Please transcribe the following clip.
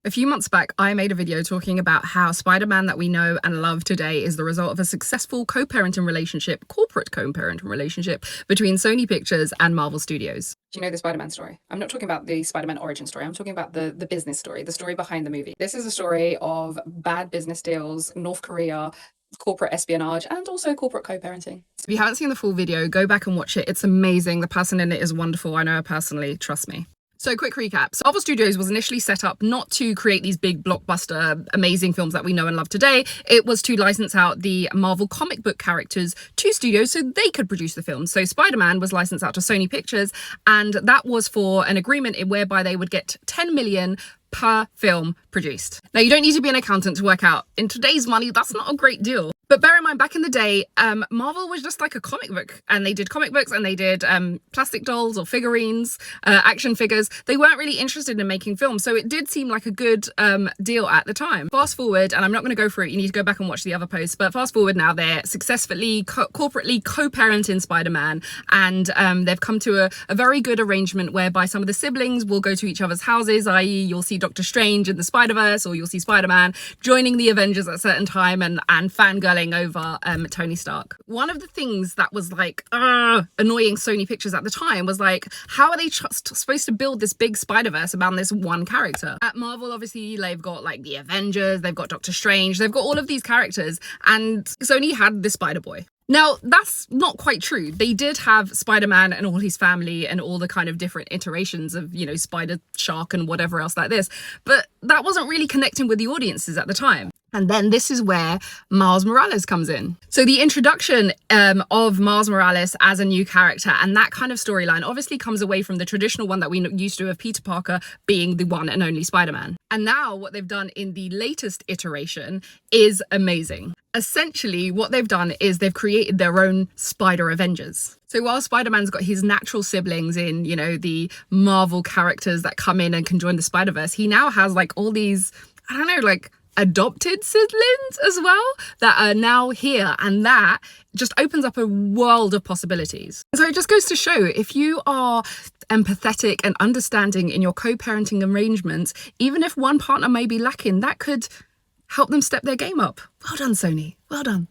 A few months back, I made a video talking about how Spider-Man that we know and love today is the result of a successful co-parenting relationship, corporate co-parenting relationship between Sony Pictures and Marvel Studios. Do you know the Spider-Man story? I'm not talking about the Spider-Man origin story. I'm talking about the business story, the story behind the movie. This is a story of bad business deals, North Korea, corporate espionage, and also corporate co-parenting. If you haven't seen the full video, go back and watch it. It's amazing. The person in it is wonderful. I know her personally. Trust me. So quick recap. So Marvel Studios was initially set up not to create these big blockbuster amazing films that we know and love today. It was to license out the Marvel comic book characters to studios so they could produce the films. So Spider-Man was licensed out to Sony Pictures, and that was for an agreement whereby they would get 10 million per film produced. Now, you don't need to be an accountant to work out. In today's money, that's not a great deal. But bear in mind, back in the day, Marvel was just like a comic book, and they did comic books and they did plastic dolls or figurines, action figures. They weren't really interested in making films, so it did seem like a good deal at the time. Fast forward, and I'm not going to go through it, you need to go back and watch the other posts, but fast forward now, they're successfully corporately co-parenting Spider-Man, and they've come to a very good arrangement whereby some of the siblings will go to each other's houses, i.e. you'll see Doctor Strange in the Spider-Verse, or you'll see Spider-Man joining the Avengers at a certain time and fangirling over Tony Stark. One of the things that was like annoying Sony Pictures at the time was like, how are they supposed to build this big Spider-Verse around this one character? At Marvel, obviously, they've got like the Avengers, they've got Doctor Strange, they've got all of these characters, and Sony had the Spider-Boy. Now, that's not quite true. They did have Spider-Man and all his family and all the kind of different iterations of, you know, Spider Shark and whatever else like this, but that wasn't really connecting with the audiences at the time. And then this is where Miles Morales comes in. So the introduction of Miles Morales as a new character and that kind of storyline obviously comes away from the traditional one that we used to of Peter Parker being the one and only Spider-Man. And now what they've done in the latest iteration is amazing. Essentially, what they've done is they've created their own Spider Avengers. So while Spider-Man's got his natural siblings in, you know, the Marvel characters that come in and can join the Spider-Verse, he now has like all these, I don't know, like adopted siblings as well that are now here, and that just opens up a world of possibilities. So it just goes to show, if you are empathetic and understanding in your co-parenting arrangements, even if one partner may be lacking, that could help them step their game up. Well done, Sony. Well done.